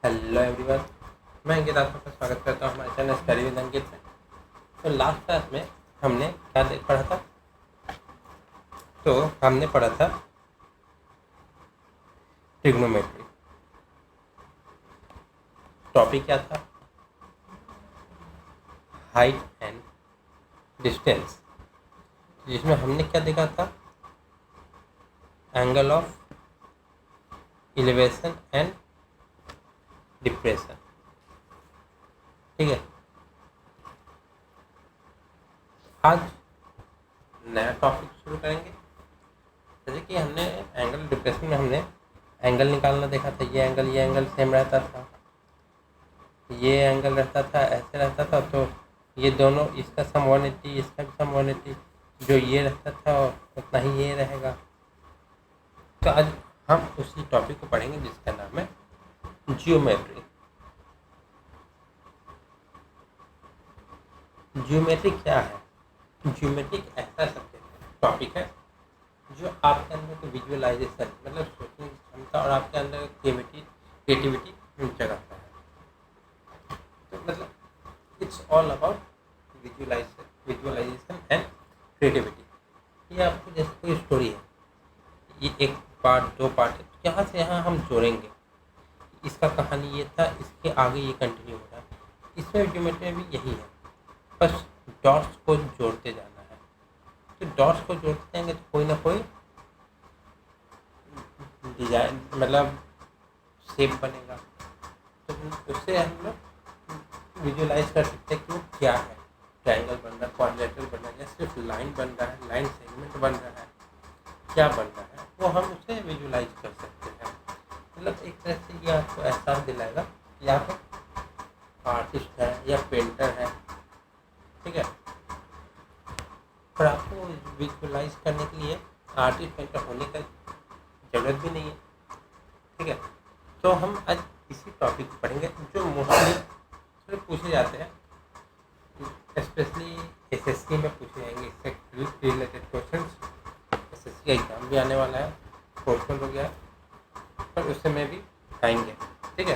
Hello everyone, मैं अंकित आपका स्वागत करता हूँ हमारे चैनल स्टडी विद अंकित में। तो लास्ट क्लास में हमने क्या पढ़ा था? तो हमने पढ़ा था ट्रिग्नोमेट्री। टॉपिक क्या था? हाइट एंड डिस्टेंस, जिसमें हमने क्या देखा था? Angle of elevation and depression. ठीक है, आज नया टॉपिक शुरू करेंगे। जैसे कि हमने एंगल डिप्रेशन में हमने एंगल निकालना देखा था। ये एंगल सेम रहता था, ये एंगल रहता था, ऐसे रहता था। तो ये दोनों, इसका सम 180, इसका भी सम 180, जो ये रहता था उतना ही ये रहेगा। तो आज हम उसी टॉपिक को पढ़ेंगे जिसका नाम है जियोमेट्री। जियोमेट्री क्या है? जियोमेट्री एक ऐसा सब्जेक्ट टॉपिक है जो आपके अंदर की विजुअलाइजेशन, मतलब सोचने की क्षमता और आपके अंदर क्रिएटिविटी जगाता है। तो मतलब it's all about visualisation and creativity. ये आपको जैसे कोई स्टोरी है, ये एक पार्ट, दो पार्ट है, तो यहाँ से यहाँ हम जोड़ेंगे। इसका कहानी ये था, इसके आगे ये कंटिन्यू हो रहा है। इसमें ज्योमेट्री में भी यही है, बस डॉट्स को जोड़ते जाना है। तो डॉट्स को जोड़ते जाएंगे तो कोई ना कोई डिजाइन, मतलब शेप बनेगा। तो उससे हम लोग विजुअलाइज कर सकते हैं कि वो क्या है। ट्रायंगल बन रहा है, क्वाड्रिलेटरल बन रहा है, या सिर्फ लाइन बन रहा है, लाइन सेगमेंट बन रहा है, क्या बन रहा है, वो हम उसे विजुअलाइज कर सकते हैं। मतलब एक तरह से ये आपको एहसास दिलाएगा कि आप एक आर्टिस्ट है या पेंटर है। ठीक है, पर आपको विजुअलाइज करने के लिए आर्टिस्ट पेंटर होने का ज़रूरत भी नहीं है। ठीक है, तो हम आज इसी टॉपिक को पढ़ेंगे जो मोस्टली पूछे जाते हैं, स्पेशली एसएससी में पूछे जाएंगे। इससे रिलेटेड क्वेश्चन एसएससी का एग्जाम भी आने वाला है, पोस्टपोन हो गया है, पर उससे में भी आएंगे। ठीक है,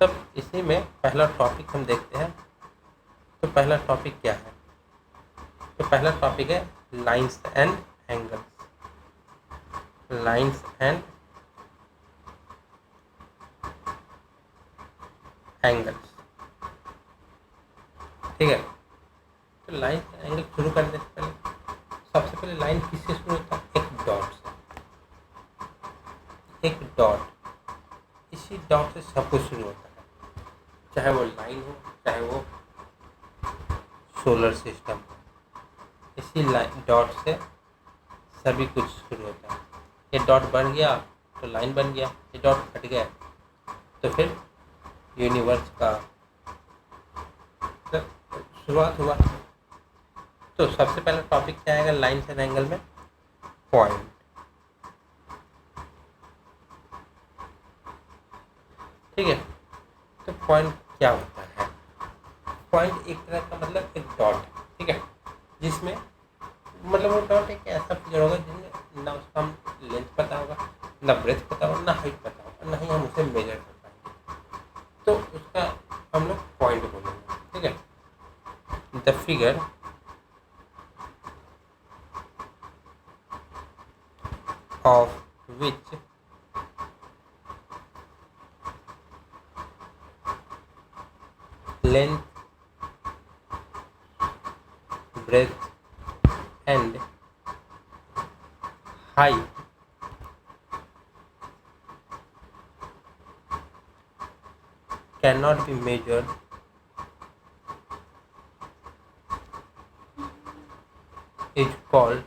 तब इसी में पहला टॉपिक हम देखते हैं। तो पहला टॉपिक क्या है? तो पहला टॉपिक है lines and angles. Lines and angles. ठीक है, तो लाइन एंगल शुरू करने से पहले सबसे पहले लाइन किससे शुरू होता है? एक डॉट से। एक डॉट, इसी डॉट से सब कुछ शुरू होता है, चाहे वो लाइन हो, चाहे वो सोलर सिस्टम हो। इसी लाइन डॉट से सभी कुछ शुरू होता है। ये डॉट बन गया तो लाइन बन गया, ये डॉट हट गया तो फिर यूनिवर्स का शुरुआत हुआ। तो सबसे पहला टॉपिक क्या आएगा लाइन्स एंड एंगल में? पॉइंट। ठीक है, तो पॉइंट क्या होता है? पॉइंट एक तरह का, मतलब एक डॉट, ठीक है, जिसमें मतलब वो डॉट एक ऐसा फिगर होगा जिसमें ना उसका हम लेंथ पता होगा, ना ब्रेथ पता होगा, ना हाइट पता होगा, ना ही हम उसे मेजर कर पाएंगे। तो उसका हम लोग पॉइंट बोलेंगे। ठीक है, the figure of which length, breadth and height cannot be measured is called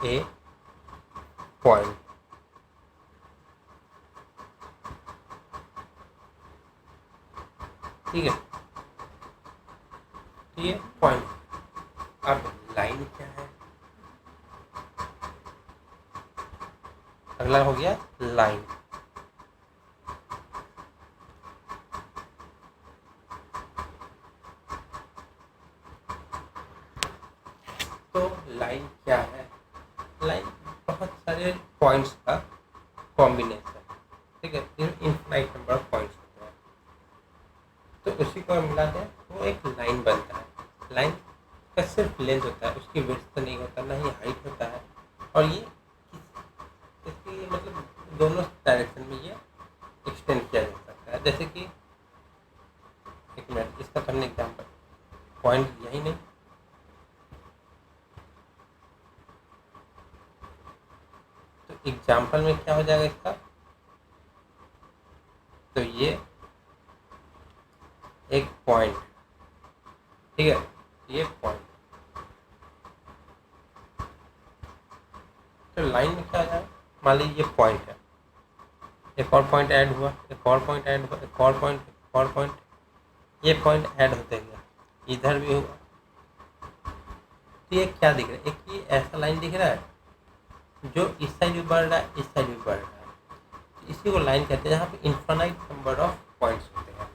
a point. ठीक है, तो ये पॉइंट। अब लाइन क्या है? अगला हो गया लाइन। तो लाइन क्या है? लाइन बहुत सारे पॉइंट्स का कॉम्बिनेशन। ठीक है, इनफाइनाइट नंबर को मिलाते हैं वो एक लाइन बनता है। लाइन का सिर्फ लेंथ होता है, उसकी विड्थ तो नहीं होता, ना ही हाइट होता है। और ये इसकी मतलब दोनों डायरेक्शन में ये एक्सटेंड किया जा सकता है। जैसे कि एक मिनट, इसका तो हमने एग्जाम्पल पॉइंट यही नहीं, तो एग्जाम्पल में क्या हो जाएगा इसका, तो ये एक पॉइंट, ठीक है, ये पॉइंट, तो लाइन में क्या हो जाएगा, मान लीजिए ये पॉइंट है, एक और पॉइंट ऐड हुआ, एक और पॉइंट ऐड हुआ, एक और पॉइंट, एक और पॉइंट, ये पॉइंट ऐड होते गया, इधर भी हुआ। तो ये क्या दिख रहा है, एक ये ऐसा लाइन दिख रहा है जो इस साइड भी बढ़ रहा है, इस साइड भी बढ़ रहा है। तो इसी को लाइन कहते हैं, जहाँ पे इन्फाइनाइट नंबर ऑफ पॉइंट्स होते हैं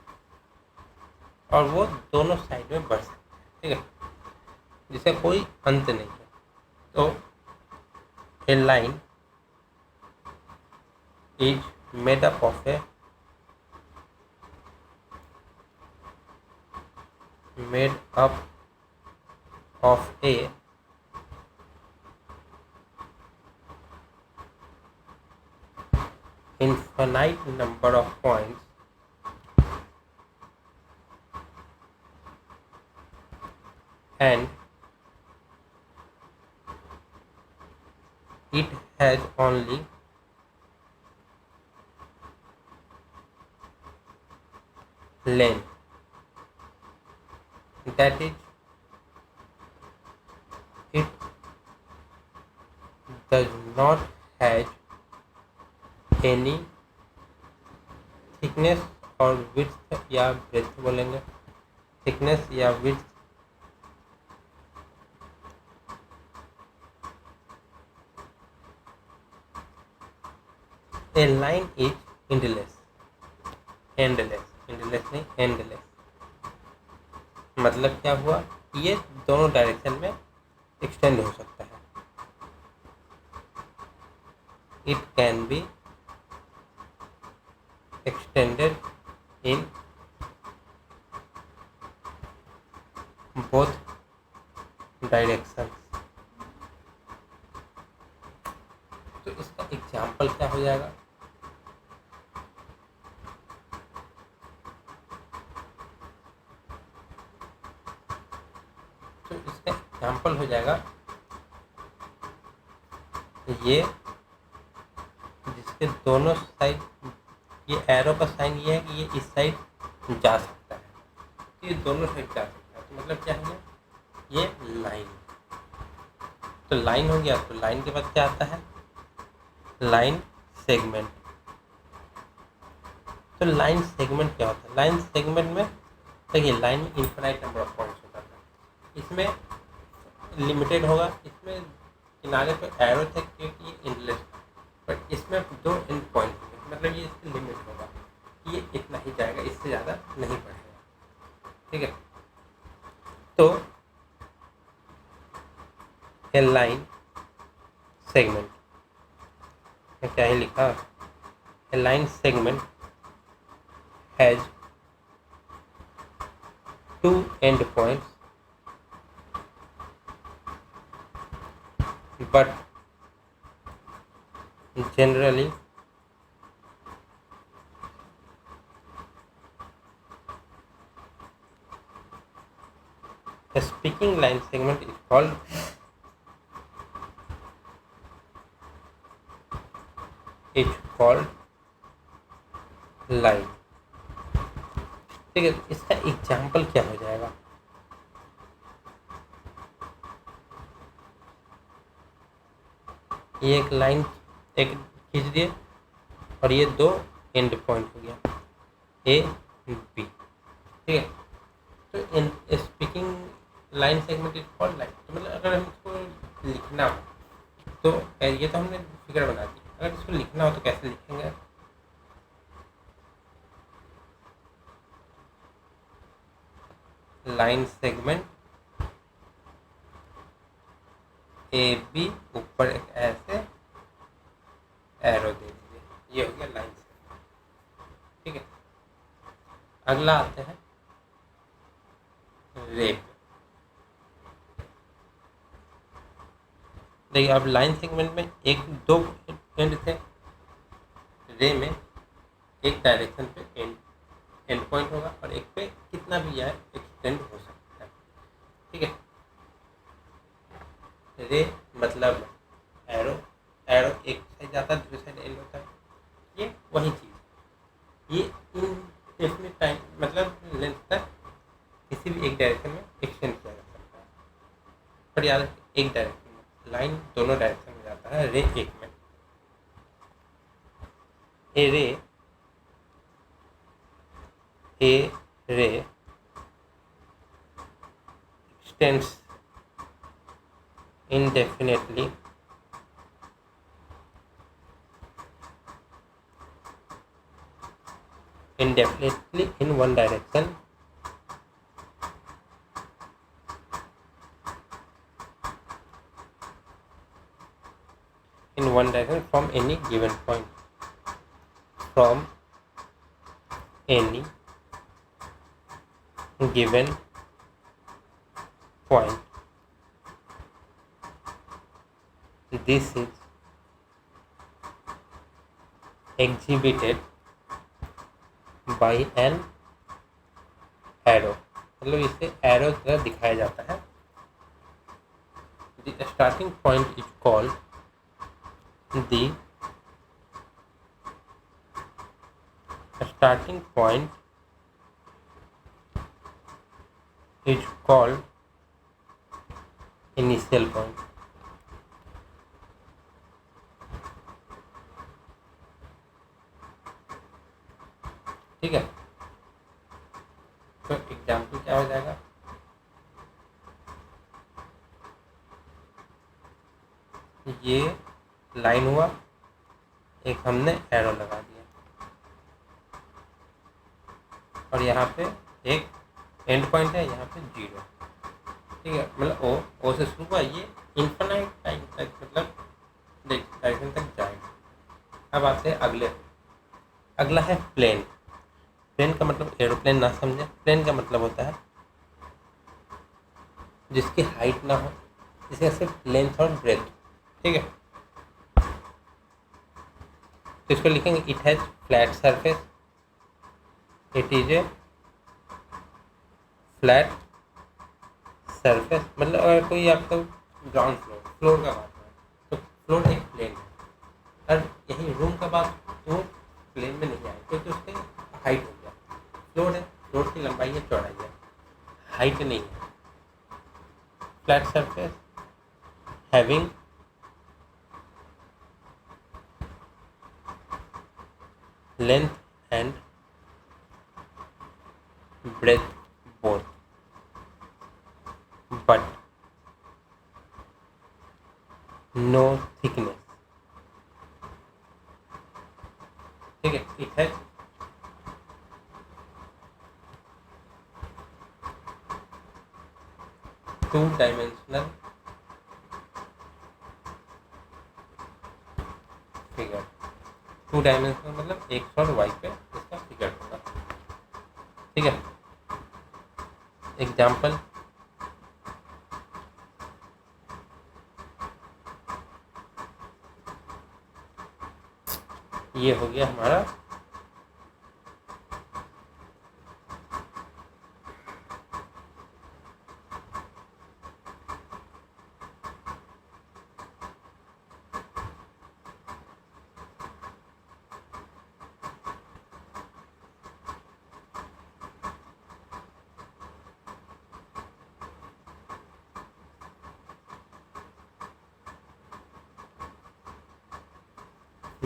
और वो दोनों साइड में बढ़ सकते हैं, ठीक है, जिसे कोई अंत नहीं है। तो a line is made up of a made up of a infinite number of points and it has only length, that is, it does not have any thickness और width या breadth बोलेंगे, thickness या width, a line is endless, endless नहीं, endless मतलब क्या हुआ, ये दोनों डायरेक्शन में एक्सटेंड हो सकता है। It can be extended in both direction. तो इसका एग्जाम्पल क्या हो जाएगा, तो इसका एग्जाम्पल हो जाएगा ये, जिसके दोनों साइड, ये एरो का साइन ये है कि ये इस साइड जा सकता है, तो ये दोनों साइड जा सकता है। तो मतलब क्या है, ये लाइन, तो लाइन हो गया। तो लाइन के बाद क्या आता है, लाइन सेगमेंट। तो लाइन सेगमेंट क्या होता है, लाइन सेगमेंट में देखिए, लाइन में इन्फिनाइट नंबर ऑफ पॉइंट्स होता है, इसमें लिमिटेड होगा, इसमें किनारे पे एरो थे क्योंकि ये एंडलेस, बट इसमें दो एंड पॉइंट होंगे, मतलब ये इसकी लिमिट होगा, ये इतना ही जाएगा, इससे ज़्यादा नहीं बढ़ेगा, ठीक है। तो ए लाइन सेगमेंट में क्या ही लिखा, a line segment has two end points but generally a speaking line segment is called line, ठीक है। इसका एग्जाम्पल क्या हो जाएगा, ये एक लाइन एक खींच दिए और ये दो एंड पॉइंट हो गया ए बी, ठीक है। तो in speaking line segment is called line. तो मतलब अगर हम इसको लिखना हो तो ये तो हमने फिगर बना दी, अगर इसको लिखना हो तो कैसे लिखेंगे, लाइन सेगमेंट ए बी, ऊपर एक ऐसे एरो दे दीजिए, ये हो गया लाइन सेगमेंट, ठीक है। अगला आते हैं रे। देखिए अब लाइन सेगमेंट में एक दो एंड थे, रे में एक डायरेक्शन पे एंड पॉइंट होगा और एक पे कितना भी आए एक्सटेंड हो सकता है। ठीक है, रे मतलब एरो, एरो एक साइड जाता है दूसरी साइड एंड होता है, ये वही चीज़। ये इनडेफिनिट टाइम मतलब लेंथ तक किसी भी एक डायरेक्शन में एक्सटेंड किया जा सकता है। पर याद रखिए एक डायरेक्शन में, लाइन दोनों डायरेक्शन में जाता है, रे एक में। ए रे extends indefinitely in one direction from any given point, from any given point. This is exhibited by an arrow, मतलब इसे एरो द्वारा दिखाया जाता है। The starting point is called the starting point is called initial point। ठीक है, तो example क्या हो जाएगा, ये लाइन हुआ, एक हमने एरो लगा दिया और यहाँ पे एक एंड पॉइंट है, यहाँ पे 0। ठीक है, मतलब ओ से शुरू हुआ, ये इन्फिनाइट टाइम तक मतलब डायरेक्शन तक जाएगा। अब आते हैं अगला है प्लेन। प्लेन का मतलब एरोप्लेन ना समझे, प्लेन का मतलब होता है जिसकी हाइट ना हो, जिसका सिर्फ लेंथ और ब्रेथ। ठीक है, तो इसको लिखेंगे it has flat surface, it is a flat surface. मतलब अगर कोई आपका ग्राउंड फ्लोर का बात है तो फ्लोर एक प्लेन है, और यही रूम का बात तो प्लेन में नहीं आए क्योंकि उसके हाइट हो गया। फ्लोर है, फ्लोर की लंबाई है, चौड़ाई है, हाइट नहीं है। Flat surface having length and breadth both, but no thickness। ठीक है, it has two-dimensional figure। Two dimensional मतलब एक्स और वाई पे इसका फिगर होगा। ठीक है, एग्जाम्पल ये हो गया हमारा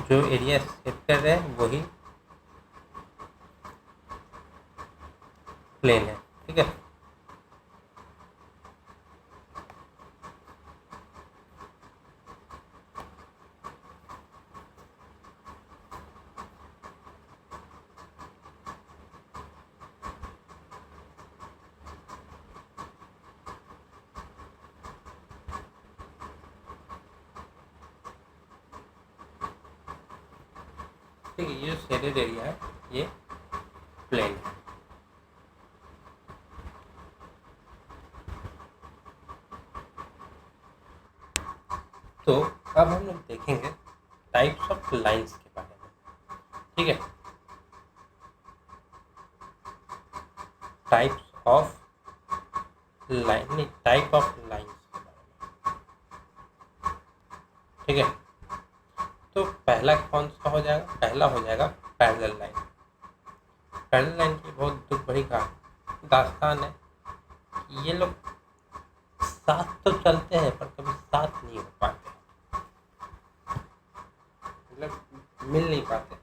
जो एरिया सेट कर रहे हैं वही प्लेन है। ठीक है, ठीक है, ये जो शेडेड एरिया है ये प्लेन है। तो अब हम लोग देखेंगे टाइप्स ऑफ लाइंस के बारे में। ठीक है, टाइप्स ऑफ लाइन नहीं, टाइप ऑफ लाइंस के बारे में। ठीक है, तो पहला कौन सा हो जाएगा? पहला हो जाएगा पैरेलल लाइन। पैरेलल लाइन की बहुत दुख भरी दास्तान है कि ये लोग साथ तो चलते हैं पर कभी साथ नहीं हो पाते, मतलब मिल नहीं पाते।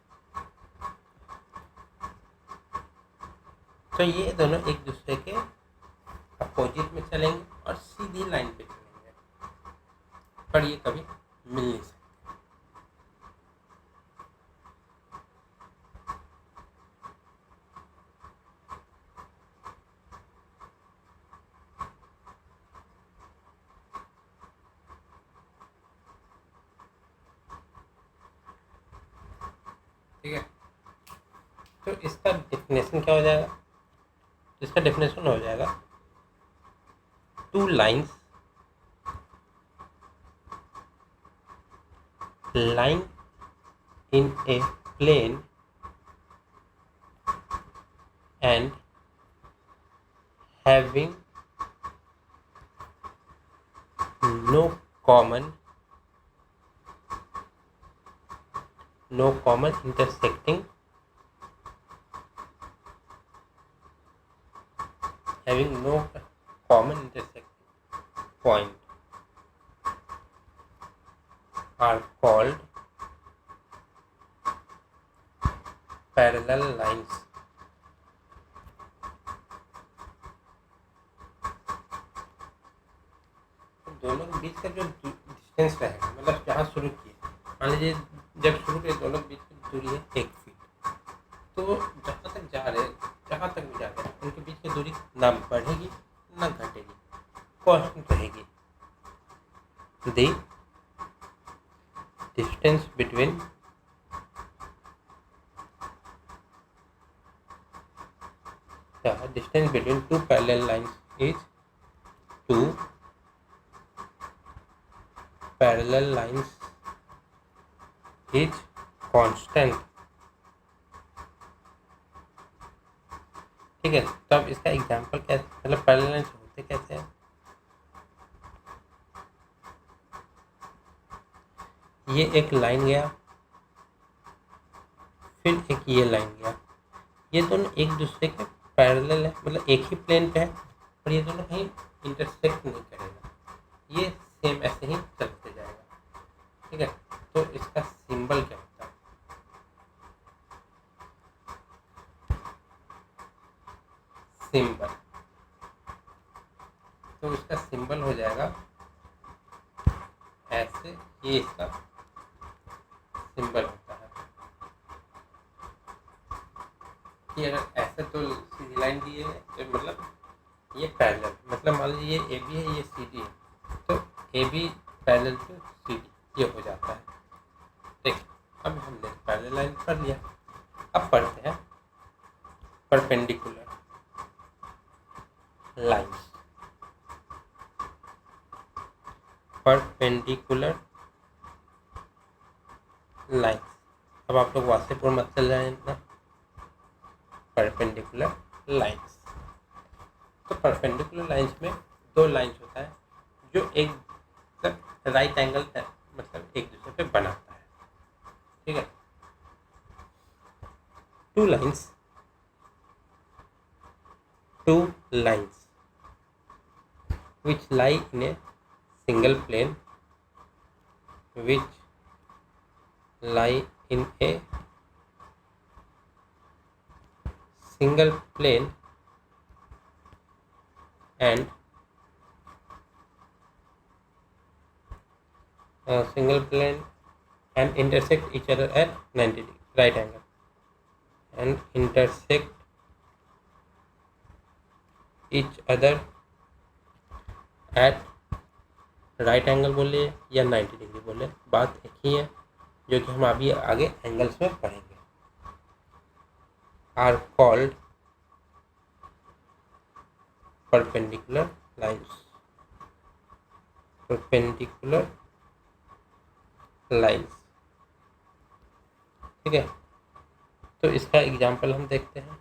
तो ये दोनों एक दूसरे के अपोजिट में चलेंगे और सीधी लाइन पे चलेंगे, पर ये कभी मिल नहीं सकते। ठीक है, तो इसका डेफिनेशन क्या हो जाएगा? इसका डेफिनेशन हो जाएगा two lines line in a plane and having no common intersecting point are called parallel lines. दोनों के बीच का जो डिस्टेंस रहेगा, मतलब जहाँ शुरू किए, मान लीजिए जब शुरू किए दोनों के बीच की दूरी है 1 फीट, तो जहाँ तक जा रहे जहाँ तक भी जा रहे हैं उनके बीच की दूरी ना बढ़ेगी ना घटेगी, कांस्टेंट रहेगी। The distance between two parallel lines is 2 parallel lines is constant। ठीक है, तो अब इसका एग्जांपल कैसे, मतलब पैरेलल लाइंस होते कैसे हैं? ये एक लाइन गया, फिर एक ये लाइन गया, ये दोनों एक दूसरे के पैरेलल है, मतलब एक ही प्लेन पे है, और ये दोनों कहीं इंटरसेक्ट नहीं करेगा, ये सेम ऐसे ही चलते जाएगा। ठीक है, तो इसका सिंबल क्या होता है? सिंबल, तो इसका सिंबल हो जाएगा ऐसे, ये इसका सिंबल होता है कि अगर ऐसे तो सीधी लाइन दी है तो मतलब ये पैरेलल, मतलब मान लीजिए ये AB है, ये CD है, तो AB पैरेलल टू CD ये हो जाता है। देखिए, अब हमने पैरेलल लाइन पढ़ लिया, अब पढ़ते हैं परपेंडिकुलर लाइंस। परपेंडिकुलर लाइंस, अब आप लोग वासेपुर मत चल जाए ना। परपेंडिकुलर लाइंस, तो परपेंडिकुलर लाइंस में दो लाइंस होता है जो एक मतलब राइट एंगल है, मतलब एक दूसरे पे बनाता है। ठीक है, two lines which lie in a single plane and intersect each other at 90 degree right angle and intersect each other at right angle बोले या 90 डिग्री बोले, बात एक ही है, जो कि हम अभी आगे एंगल्स में पढ़ेंगे। Are called perpendicular lines. Perpendicular lines. ठीक है, तो इसका एग्जाम्पल हम देखते हैं।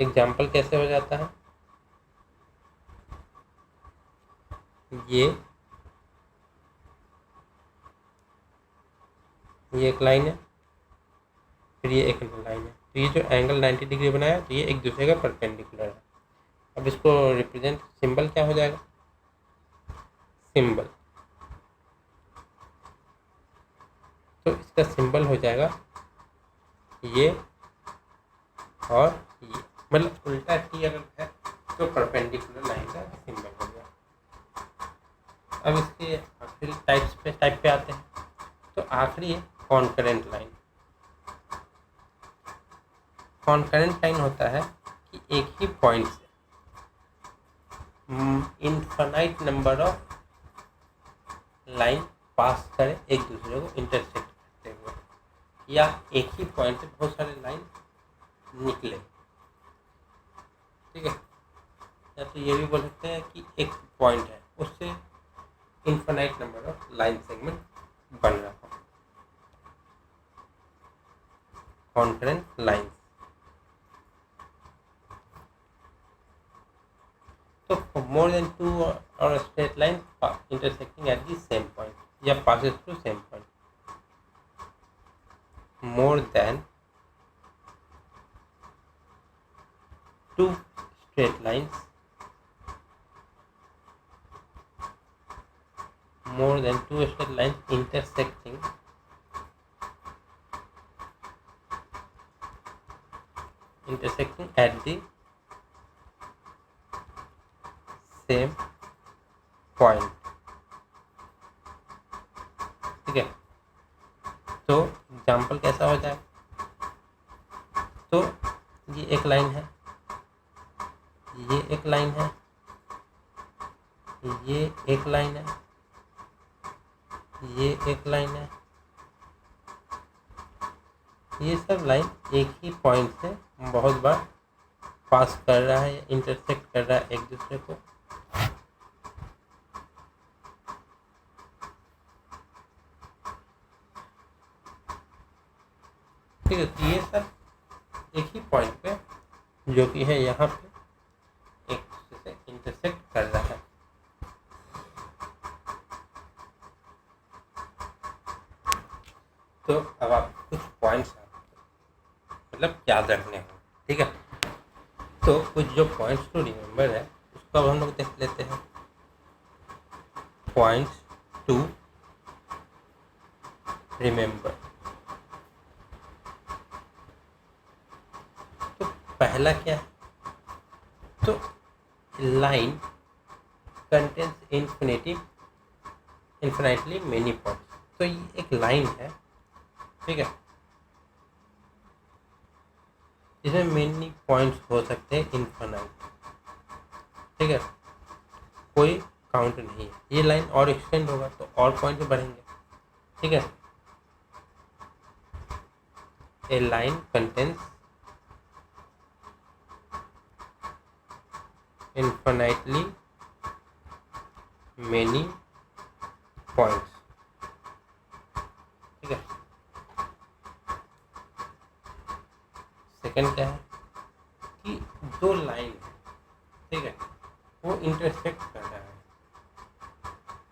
एग्जाम्पल कैसे हो जाता है, ये एक लाइन है, फिर ये एक लाइन है, तो ये जो एंगल 90 डिग्री बनाया तो ये एक दूसरे का परपेंडिकुलर है। अब इसको रिप्रेजेंट सिंबल क्या हो जाएगा, सिंबल, तो इसका सिंबल हो जाएगा ये और ये, मतलब उल्टा टी अगर है तो परपेंडिकुलर लाइन का सिंबल हो गया। अब इसके आखिरी टाइप पे आते हैं, तो आखिरी है कॉन्करेंट लाइन। कॉन्करेंट लाइन होता है कि एक ही पॉइंट से इनफाइनाइट नंबर ऑफ लाइन पास करे एक दूसरे को इंटरसेक्ट करते हुए, या एक ही पॉइंट से बहुत सारे लाइन निकले। ठीक है, या तो ये भी बोल सकते हैं कि एक पॉइंट है उससे infinite number of line segment बन रहा हो, कॉन्करेंट लाइंस। तो more than two or straight lines intersecting at the same point या passes through same point, more than two straight lines, more than two straight lines intersecting at the same point। ठीक है, तो example कैसा हो जाए, तो ये एक लाइन है, ये एक लाइन है, ये एक लाइन है, ये एक लाइन है, ये सब लाइन एक ही पॉइंट से बहुत बार पास कर रहा है, इंटरसेक्ट कर रहा है एक दूसरे को। ठीक है, तो ये सब एक ही पॉइंट पे जो कि है यहाँ पे एक दूसरे से इंटरसेक्ट कर रहा है। तो अब आप कुछ पॉइंट्स मतलब याद रखने होंगे। ठीक है, तो कुछ जो पॉइंट्स टू रिमेम्बर है उसको अब हम लोग देख लेते हैं। पॉइंट्स टू रिमेम्बर, तो पहला क्या है, तो line contains infinitely many points. तो ये एक लाइन है, ठीक है, इसमें मेनी पॉइंट्स हो सकते हैं इनफाइनाइट। ठीक है, कोई काउंट नहीं है, ये लाइन और एक्सटेंड होगा तो और पॉइंट बढ़ेंगे। ठीक है, a line contains infinitely many points। ठीक है, सेकंड क्या है कि दो लाइन है, ठीक है, वो इंटरसेक्ट कर रहा है,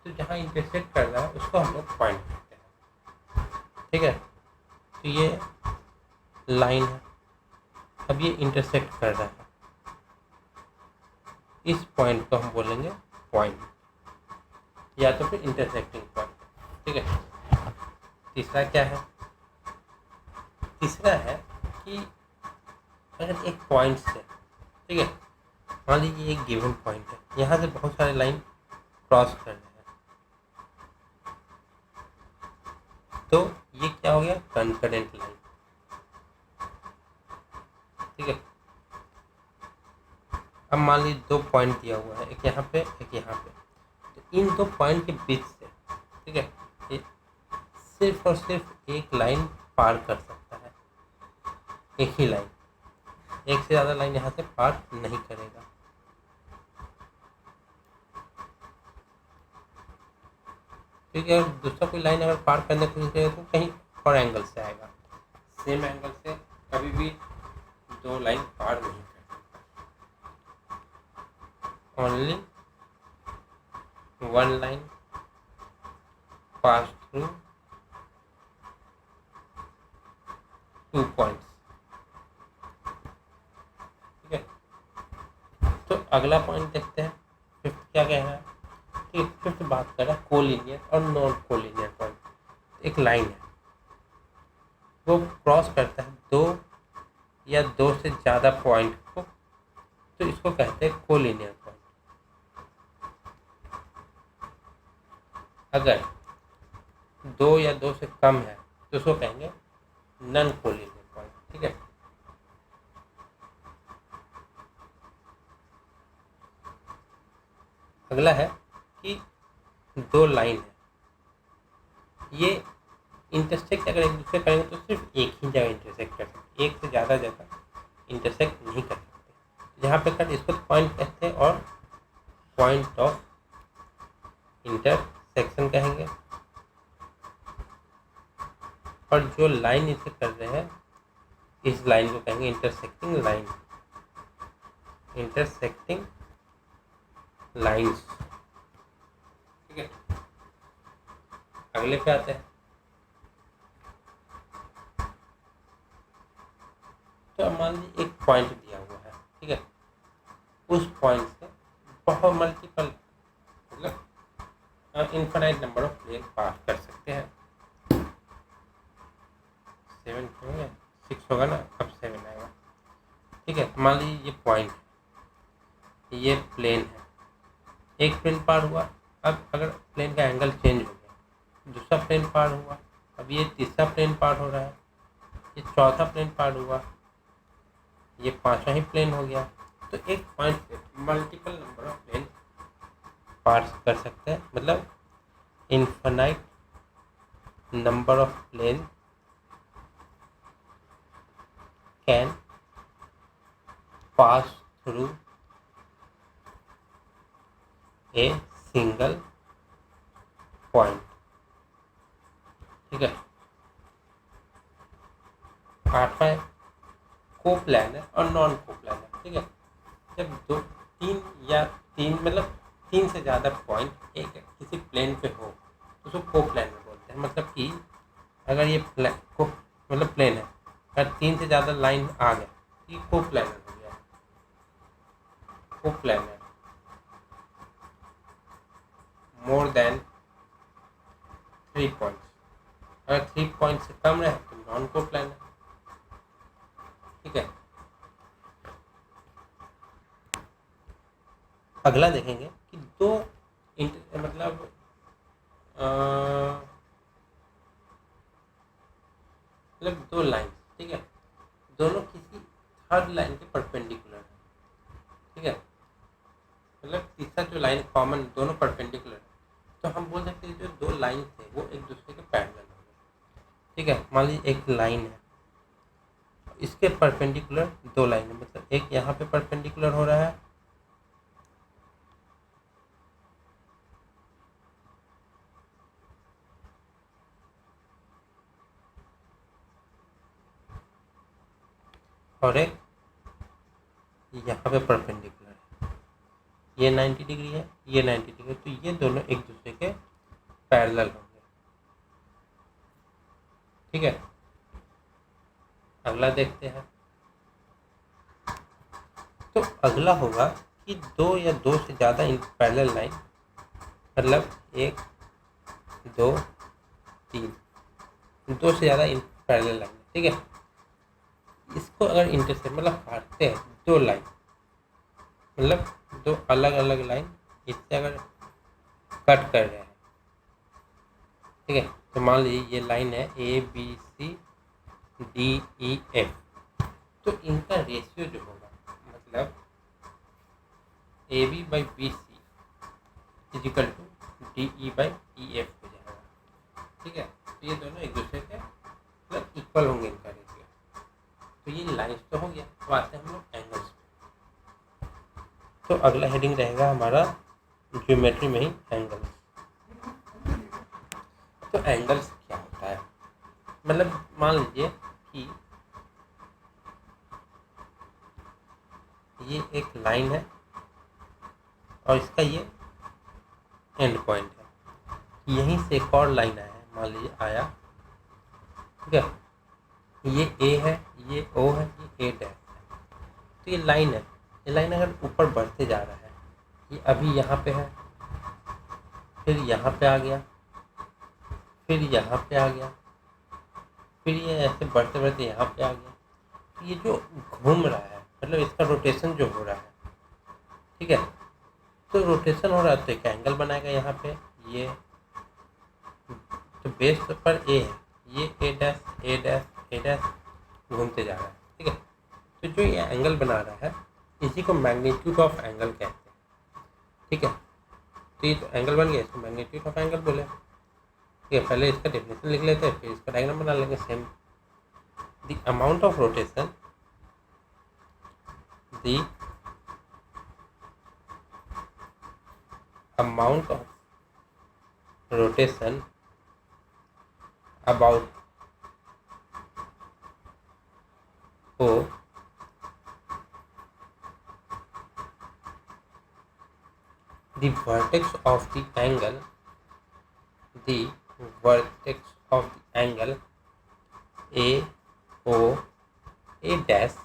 तो जहाँ इंटरसेक्ट कर रहा है उसको हम लोग पॉइंट कहते हैं। ठीक है, तो ये लाइन है, अब ये इंटरसेक्ट कर रहा है, इस पॉइंट को हम बोलेंगे पॉइंट या तो फिर इंटरसेक्टिंग पॉइंट। ठीक है, तीसरा क्या है, तीसरा है कि अगर एक पॉइंट से, ठीक है, मान लीजिए एक गिवन पॉइंट है, यहाँ से बहुत सारे लाइन क्रॉस कर रहे हैं, तो ये क्या हो गया, कंकरेंट लाइन। ठीक है, अब मान लीजिए दो पॉइंट दिया हुआ है, एक यहाँ पे एक यहाँ पे, तो इन दो पॉइंट के बीच से, ठीक है, ये सिर्फ और सिर्फ एक लाइन पार कर सकता है, एक ही लाइन, एक से ज़्यादा लाइन यहाँ से पार नहीं करेगा। क्योंकि अगर दूसरा कोई लाइन अगर पार करने की कोशिश करेगा तो कहीं और एंगल से आएगा, सेम एंगल से कभी भी दो लाइन पार नहीं कर सकता। Only one line pass through two points. ठीक है, तो अगला पॉइंट देखते हैं, फिफ्थ क्या कह रहा है। ठीक, फिफ्थ बात कर रहा है कोलिनियर और नॉन कोलिनियर पॉइंट। एक लाइन है, वो क्रॉस करता है दो या दो से ज़्यादा पॉइंट को, तो इसको कहते हैं कोलिनियर पॉइंट। अगर दो या दो से कम है तो उसको कहेंगे नॉन कोलिनियर पॉइंट। ठीक है, अगला है कि दो लाइन है, ये इंटरसेक्ट अगर एक दूसरे करेंगे तो सिर्फ एक ही जगह इंटरसेक्ट कर सकते, एक से ज़्यादा जगह इंटरसेक्ट नहीं कर सकते। जहाँ पे कर इसको पॉइंट कहते हैं और पॉइंट ऑफ इंटरसेक्शन कहेंगे। और जो लाइन इसे कर रहे हैं इस लाइन को कहेंगे इंटरसेक्टिंग लाइन, इंटरसेक्टिंग लाइंस। ठीक है, अगले पे आते हैं। तो अब मान लीजिए एक पॉइंट दिया हुआ है, ठीक है, उस पॉइंट से बहुत मल्टीपल मतलब इनफाइनाइट नंबर ऑफ प्लेन पास कर सकते हैं। 7 क्यों है, 6 होगा ना, अब 7 आएगा। ठीक है, मान लीजिए ये पॉइंट है, ये प्लेन है, एक प्लेन पार हुआ, अब अगर प्लेन का एंगल चेंज हो गया, दूसरा प्लेन पार हुआ, अब ये तीसरा प्लेन पार हो रहा है, ये चौथा प्लेन पार हुआ, ये पांचवा ही प्लेन हो गया। तो एक पॉइंट पे मल्टीपल नंबर ऑफ प्लेन पार कर सकते हैं, मतलब infinite number of plane can pass through a single point. ठीक है, आठवां कोप्लानर और नॉन कोप्लानर। ठीक है, जब दो तीन या तीन मतलब तीन से ज़्यादा पॉइंट एक किसी प्लेन पे हो तो उसको कोप्लानर बोलते हैं। मतलब कि अगर ये मतलब प्लेन है, अगर तीन से ज़्यादा लाइन आ गया तो ये कोप्लानर हो गया। कोप्लानर मोर देन 3 पॉइंट्स, अगर 3 पॉइंट से कम रहे तो नॉन कोप्लानर। ठीक है, अगला देखेंगे कि दो मतलब दो लाइन, ठीक है, दोनों किसी थर्ड लाइन के परपेंडिकुलर है। ठीक है, मतलब तीसरा जो लाइन कॉमन दोनों परपेंडिकुलर है, तो हम बोल सकते हैं जो दो लाइन थे वो एक दूसरे के पैरेलल हो गए। ठीक है, मान लीजिए एक लाइन है, इसके परपेंडिकुलर दो लाइन है, मतलब एक यहाँ पे परपेंडिकुलर हो रहा है और एक यहाँ पे परपेंडिकुलर है। ये 90 डिग्री है, ये 90 डिग्री है, तो ये दोनों एक दूसरे के पैरेलल होंगे। ठीक है, अगला देखते हैं। तो अगला होगा कि दो या दो से ज़्यादा पैरेलल लाइन, मतलब 1 2 3, दो से ज़्यादा पैरेलल लाइन। ठीक है, इसको अगर इंटरसेक्ट मतलब काटते हैं दो लाइन, मतलब दो अलग अलग लाइन इससे अगर कट कर रहे हैं, ठीक है, तो मान लीजिए ये लाइन है ABCDEF, तो इनका रेशियो जो होगा मतलब AB/BC इजिकल टू DE/EF हो जाएगा। ठीक है, तो ये दोनों एक दूसरे के मतलब इक्वल होंगे इनका रेशियो। तो ये लाइन्स तो हो गया, तो आते हैं हम लोग एंगल्स पे। तो अगला हेडिंग रहेगा हमारा ज्योमेट्री में ही एंगल्स। तो एंगल्स क्या होता है, मतलब मान लीजिए कि ये एक लाइन है और इसका ये एंड पॉइंट है, यहीं से एक और लाइन आया है, मान लीजिए आया, ठीक है, ये ए है, ये ओ है, ये ए डैश है। तो ये लाइन है, ये लाइन अगर ऊपर बढ़ते जा रहा है, ये अभी यहाँ पे है, फिर यहाँ पे आ गया, फिर यहाँ पे आ गया, फिर ये ऐसे बढ़ते बढ़ते यहाँ पे आ गया, तो ये जो घूम रहा है मतलब इसका रोटेशन जो हो रहा है, ठीक है, तो रोटेशन हो रहा है तो एक एंगल बनाएगा यहाँ पे, ये तो बेस पर ए है, ये ए डैश ए डैश ए डैश घूमते जा रहा है, ठीक है। तो जो ये एंगल बना रहा है इसी को मैग्नीट्यूड ऑफ एंगल कहते हैं, ठीक है। तो ये तो एंगल बन गया, इसको मैग्नीट्यूड ऑफ एंगल बोले, ठीक है। पहले इसका डेफिनेशन लिख लेते हैं, फिर इसका डायग्राम बना लेंगे same. The amount of rotation, the amount of rotation about O the vertex of the angle, the vertex of the angle A O A dash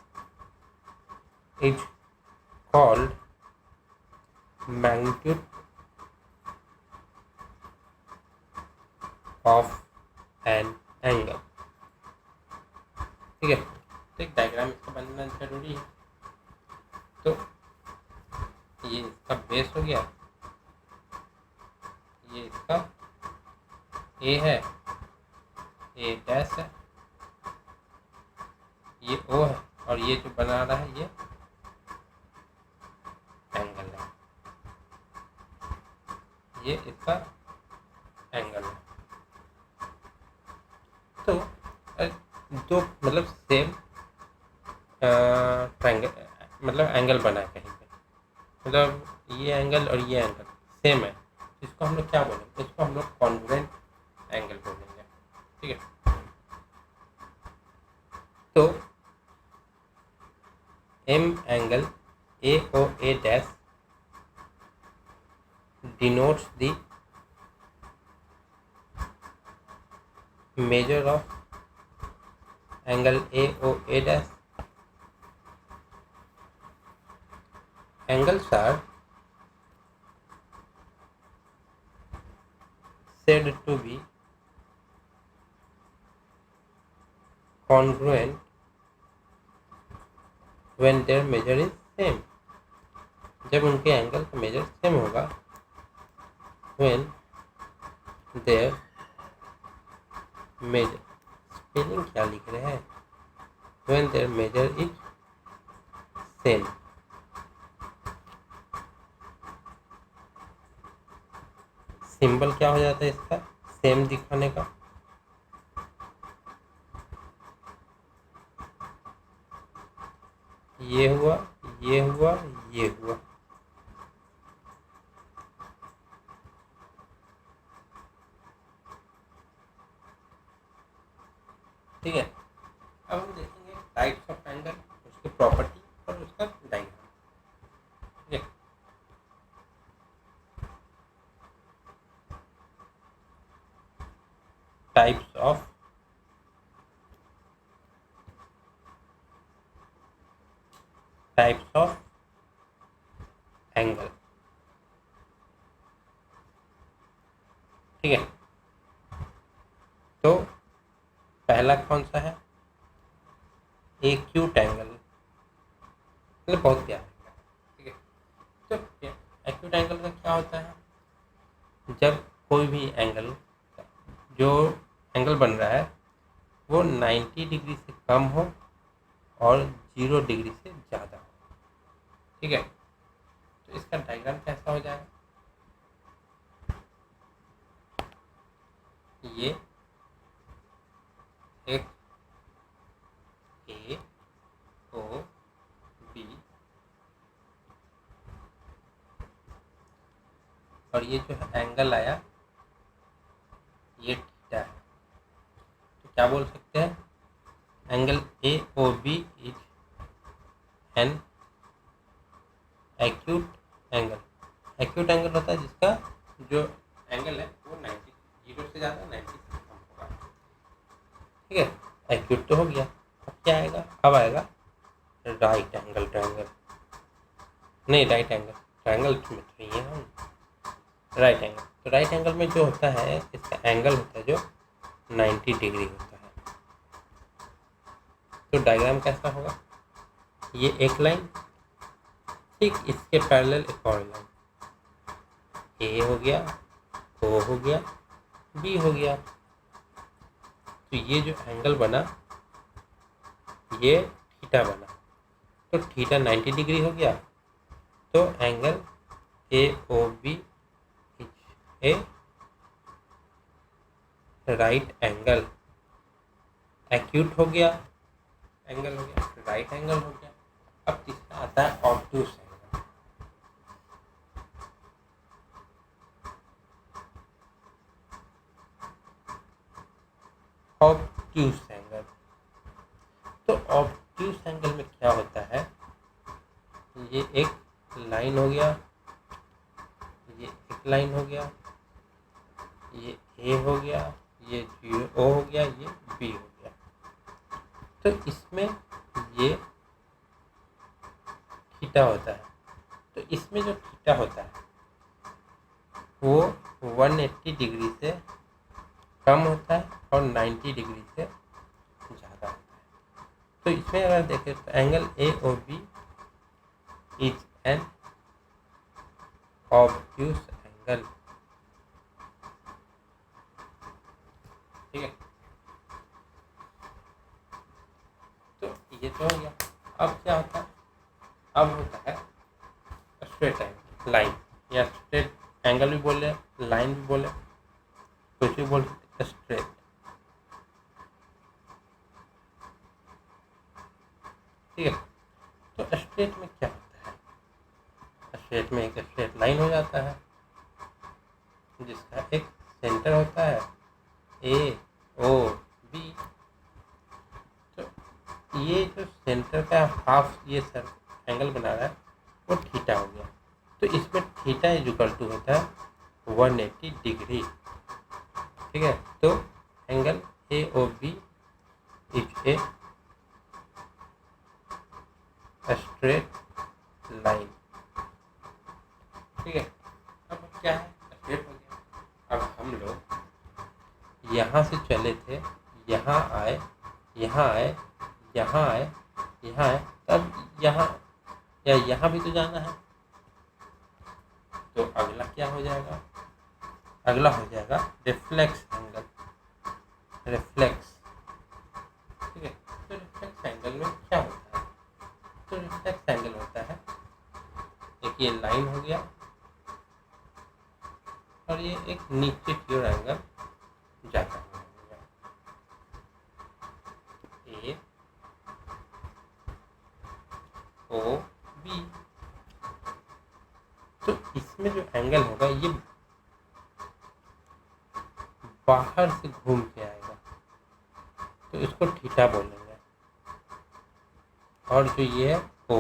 is called magnitude of an angle, ठीक है। तो एक diagram इसका बनना जरूरी है। तो ये इसका बेस हो गया, ये इसका ए है, ए डैश है, ये ओ है, और ये जो बना रहा है ये एंगल है, ये इसका एंगल है। तो दो मतलब सेम ट्रायंगल मतलब एंगल बना है कहीं पे, मतलब ये एंगल और ये एंगल सेम है, इसको हम लोग क्या बोलेंगे, इसको हम लोग कॉन्ग्रुएंट एंगल बोलेंगे, ठीक है। तो M angle A O A dash denotes the measure of angle AOA dash. Angles are said to be congruent when their measure is same. जब उनके एंगल का मेजर सेम होगा, when their measure, स्पेलिंग क्या लिख रहे हैं, when their measure is same. Symbol क्या हो जाता है इसका, सेम दिखाने का, ये हुआ, ये हुआ, ये हुआ, ठीक है। अब हम देखेंगे टाइप्स ऑफ एंगल, उसकी प्रॉपर्टी और उसका डायग्राम, ठीक है। टाइप्स ऑफ एंगल, ठीक है। तो पहला कौन सा है, एक्यूट एंगल, मतलब बहुत प्यारा, ठीक है। तो एक्यूट एंगल का क्या होता है, जब कोई भी एंगल, जो एंगल बन रहा है वो 90 डिग्री से कम हो और 0 डिग्री से ज़्यादा हो, ठीक है। तो इसका डायग्राम कैसा हो जाएगा, ये एक ए ओ बी और ये जो है एंगल आया ये angle A O B is an acute angle. Acute angle होता है जिसका जो एंगल है वो 90 जीरो से ज़्यादा 90 से कम होगा। ठीक है, एक्यूट तो हो गया। अब क्या आएगा? अब आएगा राइट एंगल ट्रायंगल। नहीं, राइट एंगल ट्रायंगल में तो ये है राइट एंगल। तो राइट एंगल में जो होता है इसका एंगल होता है जो 90 डिग्री होता है। तो डायग्राम कैसा होगा? ये एक लाइन, ठीक इसके पैरेलल एक और लाइन, ए हो गया, ओ हो गया, बी हो गया। तो ये जो एंगल बना ये थीटा बना। तो थीटा 90 डिग्री हो गया। तो angle A O B is a right angle. Acute हो गया, एंगल हो गया, राइट एंगल हो गया। अब तीसरा आता है ऑब्ट्यूस एंगल। ऑब्ट्यूस एंगल, तो ऑब्ट्यूस एंगल में क्या होता है? ये एक लाइन हो गया, ये एक लाइन हो गया, ये ए हो गया, ये जीरो ओ हो गया, ये बी हो गया। तो इसमें ये थीटा होता है। तो इसमें जो थीटा होता है वो 180 डिग्री से कम होता है और 90 डिग्री से ज़्यादा होता है। तो इसमें अगर देखें तो angle A O B is an obtuse angle. ठीक है, तो ये तो हो गया। अब क्या होता है? अब होता है स्ट्रेट एंगल, लाइन, या स्ट्रेट एंगल भी बोले, लाइन भी बोले, कुछ भी बोल सकते, स्ट्रेट। ठीक है, तो स्ट्रेट में क्या होता है? स्ट्रेट में एक स्ट्रेट लाइन हो जाता है जिसका एक सेंटर होता है ए ओ बी। तो ये जो सेंटर का हाफ ये सर एंगल बना रहा है वो थीटा हो गया। तो इसमें थीटा इज इक्वल टू होता है 180 डिग्री। ठीक है, तो angle A O B is a straight line. ठीक है, अब क्या है? स्ट्रेट हो गया। अब हम लोग यहाँ से चले थे, यहाँ आए, यहाँ आए, यहाँ आए, यहाँ आए, तब यहाँ या यहाँ भी तो जाना है। तो अगला क्या हो जाएगा? अगला हो जाएगा रिफ्लेक्स एंगल। रिफ्लेक्स, ठीक है। तो रिफ्लेक्स एंगल में क्या होता है? तो रिफ्लेक्स एंगल होता है एक ये लाइन हो गया और ये एक नीचे की ओर एंगल जाता है ए ओ बी। तो इसमें जो एंगल होगा ये बाहर से घूम के आएगा, तो इसको थीटा बोलेंगे। और जो ये है ओ,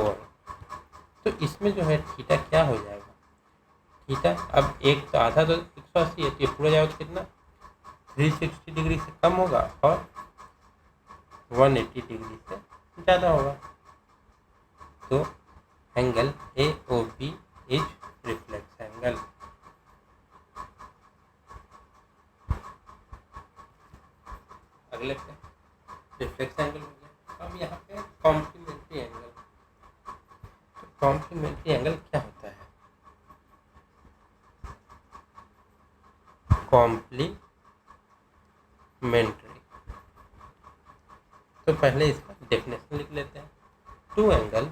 तो इसमें जो है थीटा क्या हो जाएगा? थीटा अब एक तो आधा तो 180 है, तो ये पूरा जाएगा तो कितना? 360 डिग्री से कम होगा और 180 डिग्री से ज़्यादा होगा। तो angle A O B is reflex angle. अगले पे रिफ्लेक्स एंगल हो गया। अब यहाँ पे कॉम्प्लीमेंट्री एंगल। तो कॉम्प्लीमेंट्री एंगल क्या होता है? कॉम्प्लीमेंट्री, तो पहले इसका डेफिनेशन लिख लेते हैं। Two angle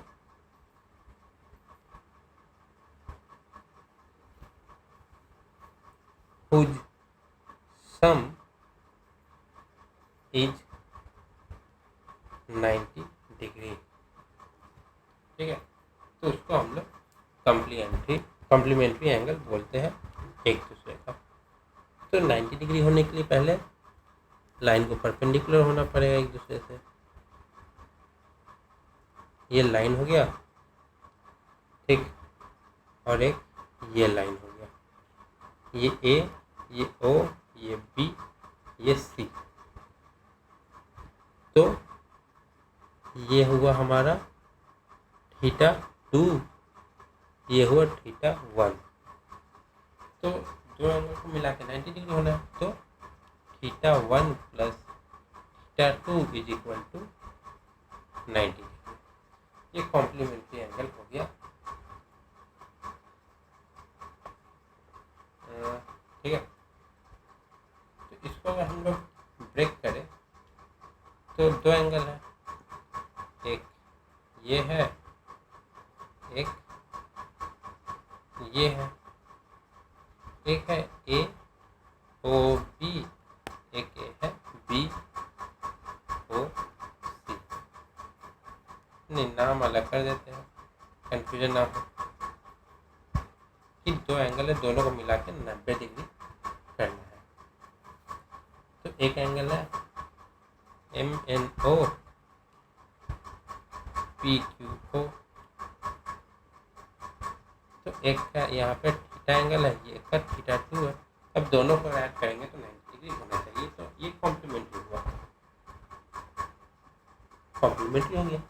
whose sum is 90 degree. ठीक है, तो उसको हम लोग कॉम्प्लीमेंट्री एंगल बोलते हैं एक दूसरे का। तो 90 डिग्री होने के लिए पहले लाइन को परपेंडिकुलर होना पड़ेगा एक दूसरे से। ये लाइन हो गया, ठीक, और एक ये लाइन हो गया, ये ए, ये ओ, ये बी, ये सी। तो ये हुआ हमारा θ2, ये हुआ θ1। तो दो एंगल को मिला के 90 डिग्री होना है। तो θ1 plus θ2 is equal to 90 degree. ये कॉम्प्लीमेंट्री एंगल हो गया। ठीक है, तो इसको अगर हम लोग ब्रेक करें तो दो एंगल है, एक ये है, एक ये है, एक है ए ओ बी, एक ए है बी ओ सी। नहीं, नाम अलग कर देते हैं, कंफ्यूजन ना हो कि दो एंगल है, दोनों को मिला के 90 डिग्री करना है। तो एक एंगल है MNO PQO, तो एक का यहाँ पे थीटा एंगल है, ये का θ2 है। अब दोनों को ऐड करेंगे तो 90 डिग्री होना चाहिए। तो ये कॉम्प्लीमेंट्री हुआ, कॉम्प्लीमेंट्री हो गया।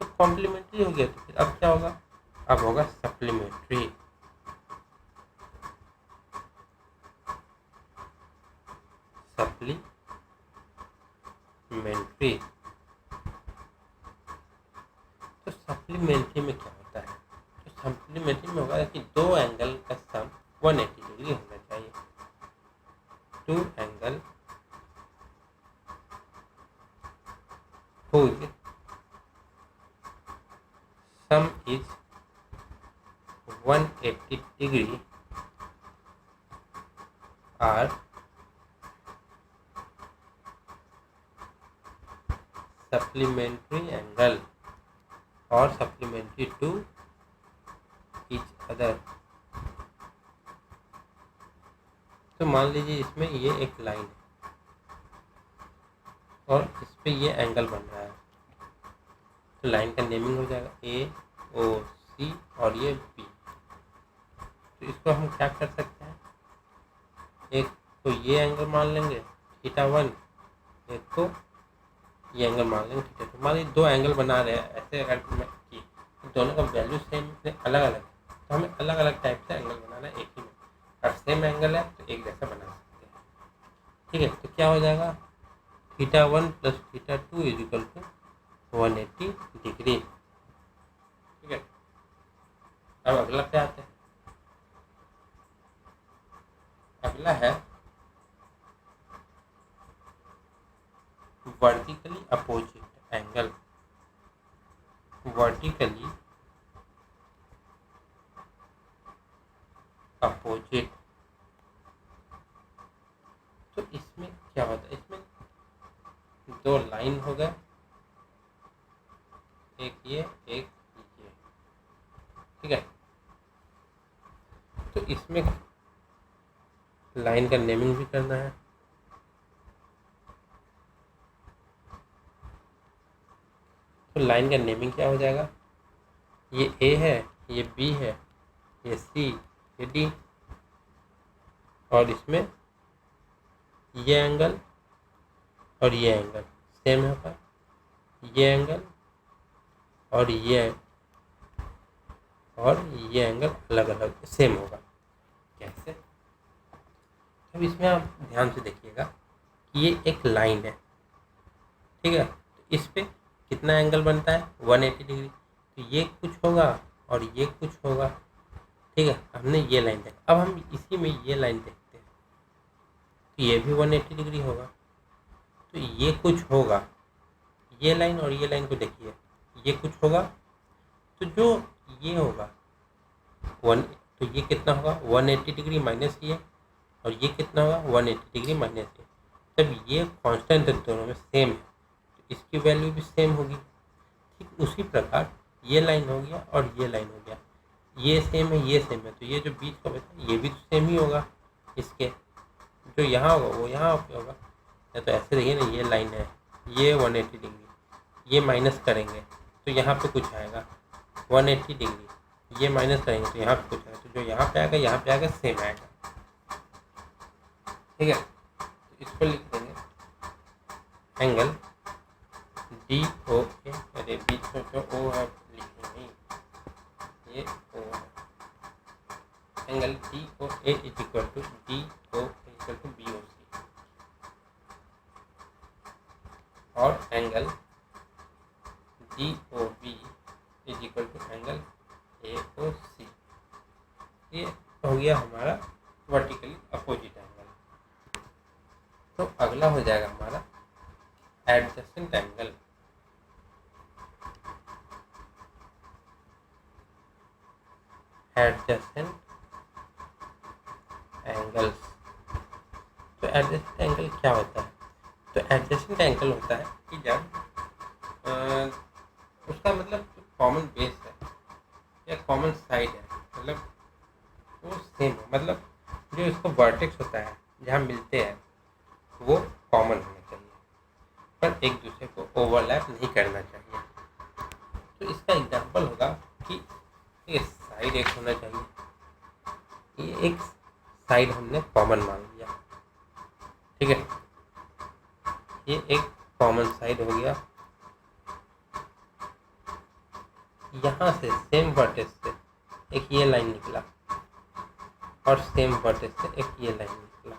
तो कॉम्प्लीमेंट्री हो गया तो फिर अब क्या होगा, अब होगा सप्लीमेंट्री। सप्लीमेंट्री, तो सप्लीमेंट्री में क्या होता है, तो सप्लीमेंट्री में होगा कि दो एंगल का सम 180 डिग्री होना चाहिए। Two angle whose sum is 180 degree are supplementary angle or supplementary to each other। तो मान लीजिए इसमें ये एक लाइन है और इस पे ये एंगल बन रहा है, तो लाइन का नेमिंग हो जाएगा ए ओ सी और ये बी। तो इसको हम क्या कर सकते हैं, एक तो ये एंगल मान लेंगे θ1, एक को ये एंगल मान लेंगे θ2। मान लीजिए दो एंगल बना रहे हैं, ऐसे अगर मैं की दोनों का वैल्यू सेम अलग अलग है, तो हमें अलग अलग टाइप से एंगल बनाना है एक ही में। और सेम एंगल है तो एक जैसा बना सकते हैं। ठीक है, तो क्या हो जाएगा, θ1 plus θ2 is equal to 180 degree. ठीक है, अब अगला क्या आता है, अगला है vertically opposite angle. Vertically opposite, तो इसमें क्या होता है, इसमें दो लाइन हो गए, एक ये एक ये। ठीक है, तो इसमें लाइन का नेमिंग भी करना है। तो लाइन का नेमिंग क्या हो जाएगा, ये ए है, ये बी है, ये सी, ये डी, और इसमें ये एंगल और ये एंगल सेम होगा, ये एंगल और ये एंगल अलग अलग सेम होगा। कैसे, अब इसमें आप ध्यान से देखिएगा कि ये एक लाइन है। ठीक है, तो इस पे कितना एंगल बनता है, 180 डिग्री। तो ये कुछ होगा और ये कुछ होगा। ठीक है, हमने ये लाइन देखा, अब हम इसी में ये लाइन देखते हैं, तो ये भी 180 डिग्री होगा। तो ये कुछ होगा, ये लाइन और ये लाइन को देखिए, ये कुछ होगा, तो जो ये होगा तो ये कितना होगा, 180 डिग्री माइनस ये, और ये कितना होगा, 180 डिग्री माइनस ये। तब ये कांस्टेंट दोनों में सेम है, तो इसकी वैल्यू भी सेम होगी। ठीक उसी प्रकार ये लाइन हो गया और ये लाइन हो गया, ये सेम है, ये सेम है, तो ये जो बीच का बचा ये भी तो सेम ही होगा। इसके जो यहाँ होगा वो यहाँ पे होगा। या तो ऐसे देखिए ना, ये लाइन है, ये 180 डिग्री, ये माइनस करेंगे तो यहाँ पे कुछ आएगा 180 डिग्री, ये माइनस करेंगे तो यहाँ पे कुछ आएगा, तो जो यहाँ पे आएगा यहाँ पे आएगा सेम आएगा। ठीक है, तो इसको लिख देंगे एंगल डी ओ ए, अरे बीच में जो ओ है लिखे नहीं, ये ओ है, angle D O A is equal to D O equal to B O C, और angle D O B is equal to angle A O C. ये हो गया हमारा वर्टिकली अपोजिट एंगल। तो अगला हो जाएगा हमारा एडजेसेंट एंगल। एडजेसेंट एंगल्स, तो एडजेसेंट एंगल क्या होता है? तो एडजेसेंट एंगल होता है कि जब उसका मतलब कॉमन बेस है या कॉमन साइड है, मतलब वो सेम है, मतलब जो इसको वर्टेक्स होता है जहाँ मिलते हैं वो कॉमन होना चाहिए, पर एक दूसरे को ओवरलैप नहीं करना चाहिए। तो इसका एग्जांपल होगा कि ये साइड एक होना चाहिए, ये एक साइड हमने कॉमन मान लिया, ठीक है, ये एक कॉमन साइड हो गया। यहाँ से सेम वर्टेक्स से एक ये लाइन निकला और सेम वर्टेक्स से एक ये लाइन निकला,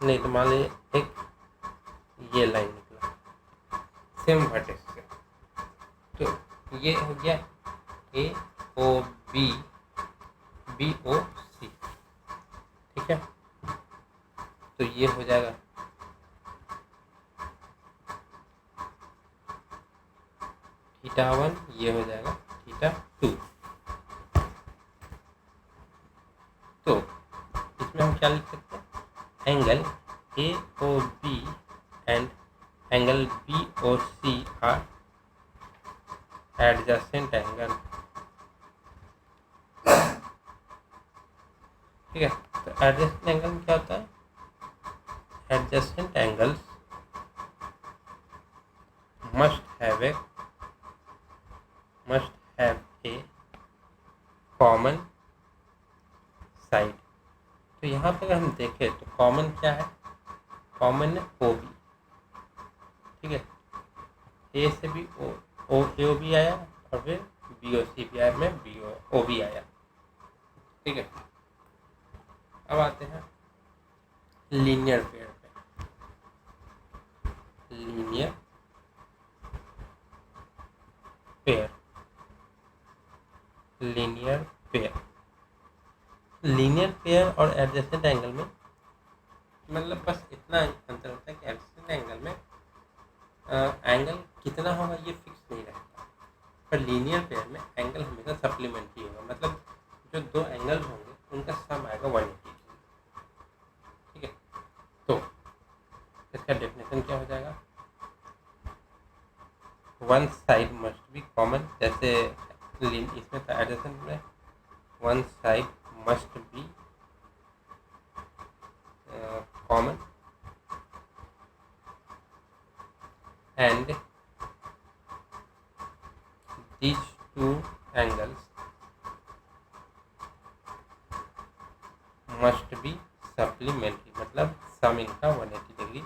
नहीं तो मान लीजिए एक ये लाइन निकला सेम वर्टेक्स से, तो ये हो गया ए ओ बी बी ओ सी। ठीक है, तो ये हो जाएगा थीटा 1, ये हो जाएगा थीटा 2। तो इसमें हम क्या लिख सकते हैं? Angle A O B and angle B O C are adjacent angle. ठीक है, तो एडजेसेंट एंगल में क्या होता है? Adjacent angles must have a common side. तो यहाँ पर हम देखें तो कॉमन क्या है? कॉमन है ओ बी। ठीक है, ए से भी ओ ए बी आया और फिर बी ओ सी भी आया, में बी ओ बी आया। ठीक है, अब आते हैं लीनियर पेयर पे। Linear pair, linear pair, linear pair और एडजेसेंट एंगल में मतलब बस इतना अंतर होता है कि एडजेसेंट एंगल में एंगल कितना होगा ये फिक्स नहीं रहता, पर लीनियर पेयर में एंगल हमेशा सप्लीमेंट्री होगा, मतलब जो दो एंगल होंगे उनका सम आएगा 180। ठीक है, तो इसका डेफिनेशन क्या हो जाएगा? One side must be common, जैसे इसमें था एडजेसेंट में one side must be common and these two angles must be supplementary, मतलब सम इनका 180 डिग्री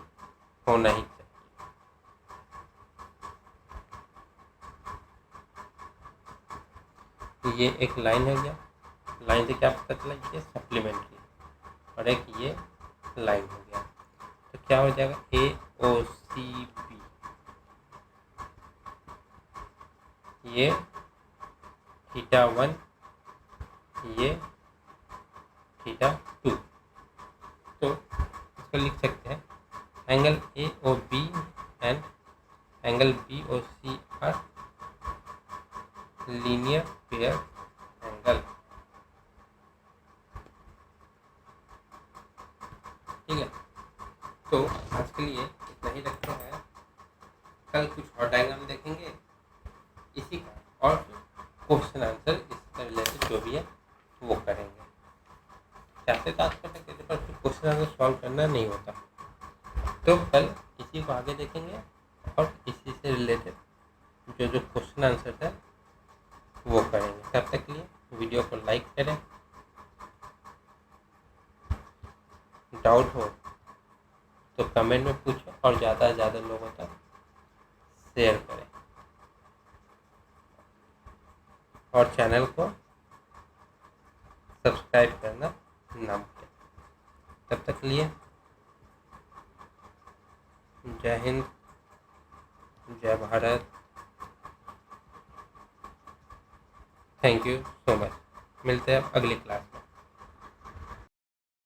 होना ही चाहिए। तो ये एक लाइन हो गया, लाइन से क्या पता चला? ये सप्लीमेंट्री, और एक ये लाइन हो गया, तो क्या हो जाएगा? ए ओ सी बी, ये थीटा 1, ये थीटा 2। तो इसको लिख सकते हैं angle A O B and angle B O C are linear pair angle. ठीक है, तो आज के लिए इतना ही रखते हैं, कल कुछ और डायग्राम देखेंगे इसी का, और क्वेश्चन आंसर इससे रिलेटेड जो भी है वो करेंगे। कैसे टास्क कर सकते थे, पर क्वेश्चन आंसर सॉल्व करना नहीं होता। तो कल इसी को आगे देखेंगे और इसी से रिलेटेड जो जो क्वेश्चन आंसर है वो करेंगे। तब तक के लिए वीडियो को लाइक करें, डाउट हो तो कमेंट में पूछें और ज़्यादा से ज़्यादा लोगों तक शेयर करें और चैनल को सब्सक्राइब करना ना भूलें। तब तक के लिए जय हिंद, जय Bharat, thank you so much. मिलते हैं अगली क्लास में।